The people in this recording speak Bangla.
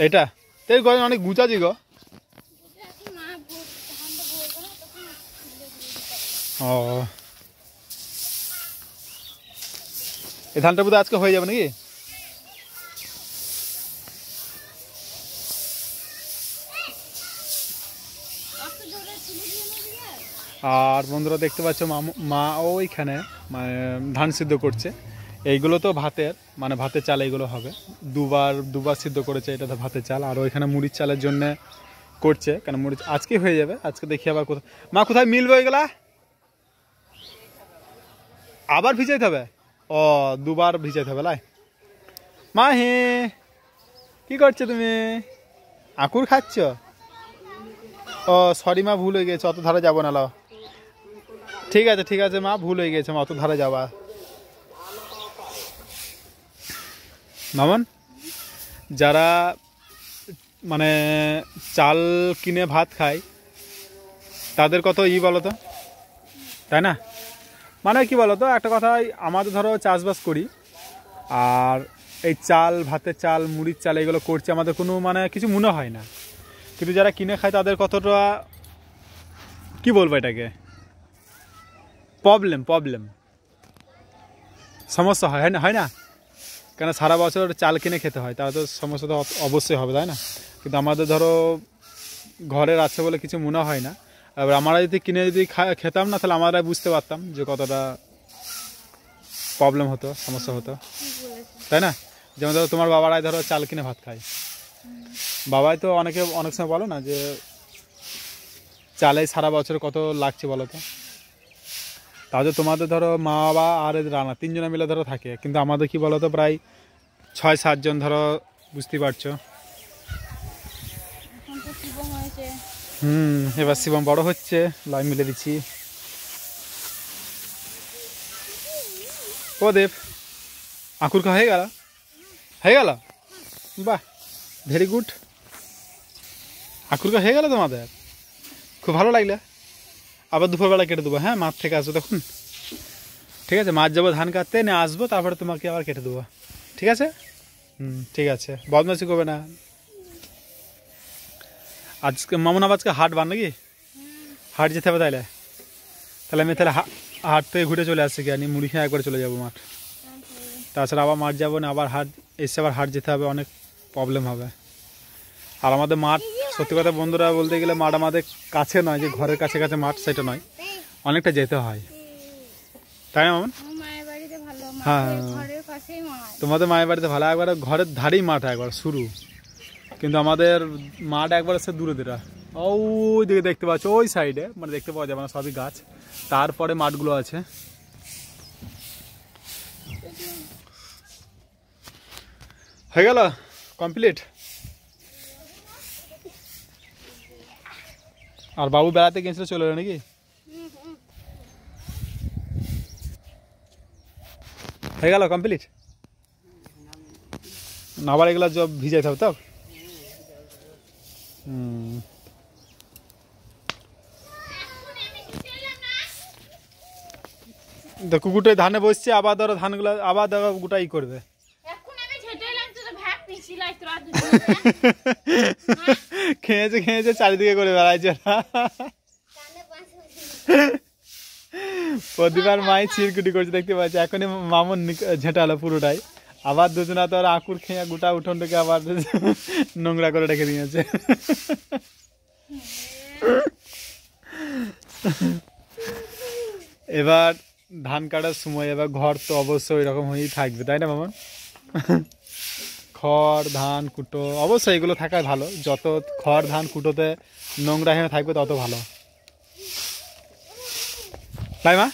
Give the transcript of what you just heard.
এটা তাই গো অনেক গুচাজি গো। ও এই ধানটা বোধহয় আজকে হয়ে যাবে নাকি? আর বন্ধুরা দেখতে পাচ্ছ মা ওইখানে মানে ধান সিদ্ধ করছে। এইগুলো তো ভাতের মানে ভাতের চাল এইগুলো হবে, দুবার সিদ্ধ করেছে, এটা তো ভাতের চাল। আর ওইখানে মুড়ির চালের জন্য করছে, কেন মুড়ি আজকে হয়ে যাবে। আজকে দেখি আবার কোথায় মা কোথায় মিলবে ওইগুলা আবার ভিজাইতে হবে। ও দুবার ভিজাইতে হবে লাই। মা হে কি করছো তুমি? আকুর খাচ্ছ? ও সরি মা, ভুল হয়ে গেছে, অত ধারে যাবো না। লাও ঠিক আছে মা, ভুল হয়ে গেছে, মা অত ধারে যাবা। মামন যারা মানে চাল কিনে ভাত খায় তাদের কত বলো তো, তাই না? মানে কি বলো তো, একটা কথাই, আমাদের ধরো চাষবাস করি আর এই চাল ভাতের চাল মুড়ির চাল এগুলো করছে, আমাদের কোনো মানে কিছু মনে হয় না। কিন্তু যারা কিনে খায় তাদের কতটা কি বলবো এটাকে, প্রবলেম সমস্যা হয় না, কেন সারা বছর চাল কিনে খেতে হয়, তাহলে তো সমস্যা তো অবশ্যই হবে, তাই না? কিন্তু আমাদের ধরো ঘরের আছে বলে কিছু মনে হয় না। এবার আমরা যদি কিনে খেতাম না, তাহলে আমরা বুঝতে পারতাম যে কতটা প্রবলেম হতো, সমস্যা হতো, তাই না? যেমন ধরো তোমার বাবারাই ধরো চাল কিনে ভাত খায়, বাবাই তো অনেক সময় বলো না যে চালে সারা বছর কত লাগছে বলো তো। তাহলে তোমাদের ধরো মা বাবা আর রানা তিনজনে মিলে ধরো থাকে, কিন্তু আমাদের কি বলো তো প্রায় 6-7 জন ধরো, বুঝতেই পারছো। এবার শিবম বড় হচ্ছে, লাই মিলে দিচ্ছি। ও দেব আকুর খা হয়ে গেল, বাহ ভেরি গুড। আকুর খা হয়ে গেল তোমাদের, খুব ভালো লাগলে। আবার দুপুরবেলা কেটে দেবো, হ্যাঁ মাঠ থেকে আসবো তখন, ঠিক আছে? মাছ যাবো ধান কাটতে, নিয়ে আসবো, তারপরে তোমাকে আবার কেটে দেবো, ঠিক আছে? ঠিক আছে, বদমাশি করবে না। আজকে মামুন আজকে হাট বান নাকি? হাট যেতে হবে তাহলে আমি তাহলে হাট থেকে ঘুরে চলে আসছি, কি আমি মুড়ি খেয়ে একবার চলে যাবো মাঠ। তাছাড়া আবার মাঠ যাবো না, আবার হাট এসে আবার হাট যেতে হবে, অনেক প্রবলেম হবে। আর আমাদের মাঠ সত্যি কথা বন্ধুরা বলতে গেলে মাঠ আমাদের কাছে নয়, যে ঘরের কাছে মাঠ সেটা নয়, অনেকটা যেতে হয়, তাই না মামুন? হ্যাঁ তোমাদের মায়ের বাড়িতে ভালো, একবার ঘরের ধারেই মাঠ একবার শুরু, কিন্তু আমাদের মাঠ একবার আছে দূরে ওই দিকে দেখতে পাচ্ছ, ওই সাইডে মানে দেখতে পাওয়া যাবে না, সবই গাছ, তারপরে মাঠগুলো আছে। হয়ে গেল কমপ্লিট। আর বাবু বেড়াতে গেছিল, চলে এলো নাকি? হয়ে গেল কমপ্লিট। আবার এগুলো সব ভিজাইতে হবে তো। কুকুরটাই ধানে বসছে, আবার ধরো ধানগুলো আবার ধরো গোটাই করবে। খেয়েছে চারিদিকে করে বেড়াইছে। প্রতিবার মাই চিরকুটি করছে দেখতে পাচ্ছি, এখনই মামুন ঝেঁটালো পুরোটাই। আবার দুজনা তো আর আকুর খেয়ে গোটা উঠোনটাকে আবার নোংরা করে রেখে দিয়েছে। এবার ধান কাটার সময় এবার ঘর তো অবশ্যই এরকম হয়েই থাকবে, তাই না মামুন? খড় ধান কুটো অবশ্যই এগুলো থাকাই ভালো, যত খড় ধান কুটোতে নোংরা হয়ে থাকবে তত ভালো, তাই মা?